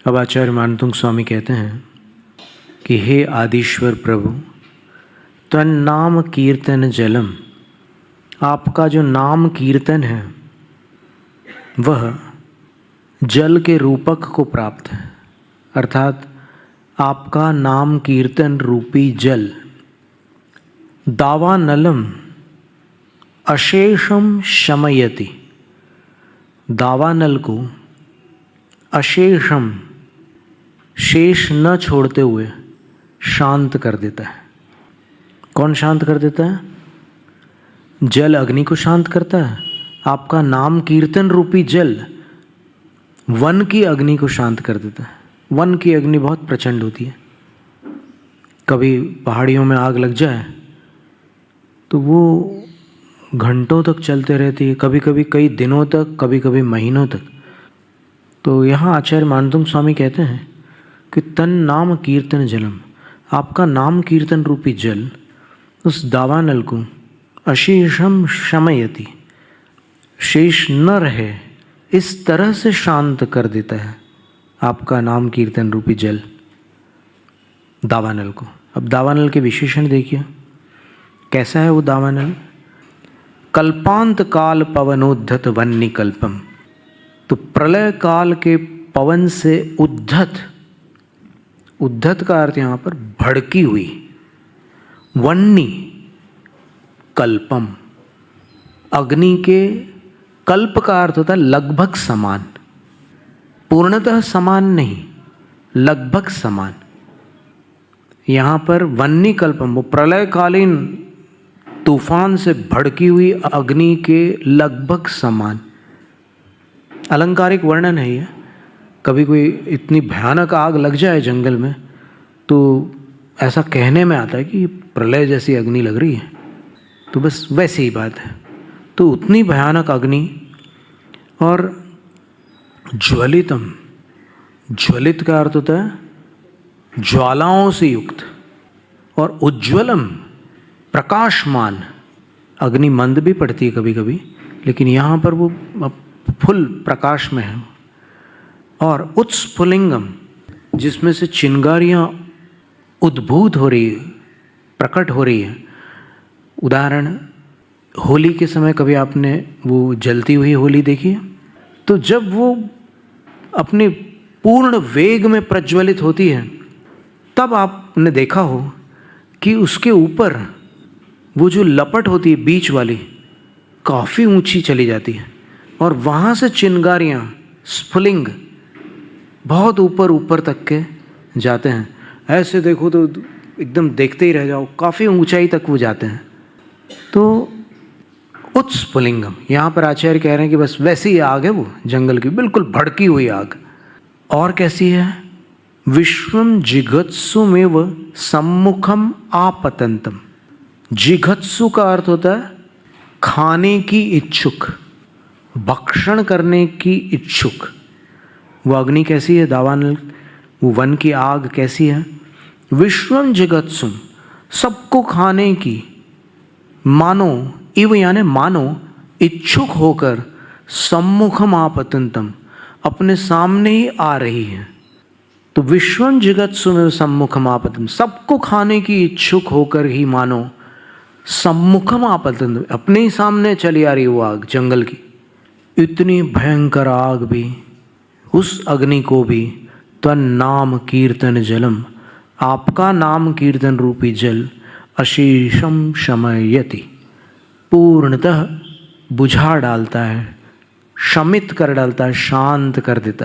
अब आचार्य मानतुंग स्वामी कहते हैं कि हे आदिश्वर प्रभु, तन नाम कीर्तन जलम, आपका जो नाम कीर्तन है वह जल के रूपक को प्राप्त है। अर्थात आपका नाम कीर्तन रूपी जल दावानलम अशेषम शमयति, दावानल को अशेषम शेष न छोड़ते हुए शांत कर देता है। कौन शांत कर देता है? जल अग्नि को शांत करता है। आपका नाम कीर्तन रूपी जल वन की अग्नि को शांत कर देता है। वन की अग्नि बहुत प्रचंड होती है। कभी पहाड़ियों में आग लग जाए तो वो घंटों तक चलते रहती है, कभी कभी कई दिनों तक, कभी कभी महीनों तक। तो यहाँ आचार्य मानतुंग स्वामी कहते हैं कि तन नाम कीर्तन जलम, आपका नाम कीर्तन रूपी जल उस दावानल को अशेषम शमयति, शेष न रहे इस तरह से शांत कर देता है आपका नाम कीर्तन रूपी जल दावानल को। अब दावानल के विशेषण देखिए, कैसा है वो दावानल? कल्पांत काल पवनोद्धत वन्य कल्पम, तो प्रलय काल के पवन से उद्धत, उद्धत का अर्थ यहाँ पर भड़की हुई, वन्नी कल्पम, अग्नि के कल्प का अर्थ होता है लगभग समान, पूर्णतः समान नहीं, लगभग समान। यहाँ पर वन्नी कल्पम, वो प्रलयकालीन तूफान से भड़की हुई अग्नि के लगभग समान। अलंकारिक वर्णन है ये। कभी कोई इतनी भयानक आग लग जाए जंगल में तो ऐसा कहने में आता है कि प्रलय जैसी अग्नि लग रही है, तो बस वैसी ही बात है। तो उतनी भयानक अग्नि और ज्वलितम, ज्वलित का अर्थ होता है ज्वालाओं से युक्त, और उज्ज्वलम प्रकाशमान। अग्नि मंद भी पड़ती है कभी कभी, लेकिन यहाँ पर वो फुल प्रकाश में है। और उत्स्फुलिंगम, जिसमें से चिंगारियाँ उद्भूत हो रही है, प्रकट हो रही है। उदाहरण, होली के समय कभी आपने वो जलती हुई होली देखी है? तो जब वो अपने पूर्ण वेग में प्रज्वलित होती है तब आपने देखा हो कि उसके ऊपर वो जो लपट होती है बीच वाली, काफ़ी ऊंची चली जाती है और वहाँ से चिंगारियाँ, स्फुलिंग, बहुत ऊपर ऊपर तक के जाते हैं। ऐसे देखो तो एकदम देखते ही रह जाओ, काफ़ी ऊंचाई तक वो जाते हैं। तो उत्स्फुलिंगम, यहाँ पर आचार्य कह रहे हैं कि बस वैसी ही आग है वो जंगल की, बिल्कुल भड़की हुई आग। और कैसी है? विश्वम जिघत्सुमेव सम्मुखम आपतंतम। जिघत्सु का अर्थ होता है खाने की इच्छुक, भक्षण करने की इच्छुक। वो अग्नि कैसी है? दावानल, वो वन की आग कैसी है? विश्वम जिघत्सुम, सबको खाने की, मानो, इव यानी मानो, इच्छुक होकर, सम्मुखम आपतंतम, अपने सामने ही आ रही है। तो विश्वम जिघत्सुमेव सम्मुखम आपतंतम, सबको खाने की इच्छुक होकर ही मानो सम्मुखम आपतंतम, अपने ही सामने चली आ रही वो आग जंगल की। इतनी भयंकर आग भी, उस अग्नि को भी तन नाम कीर्तन जलम, आपका नाम कीर्तन रूपी जल अशेषम शमयति, पूर्णतः बुझा डालता है, शमित कर डालता है, शांत कर देता है।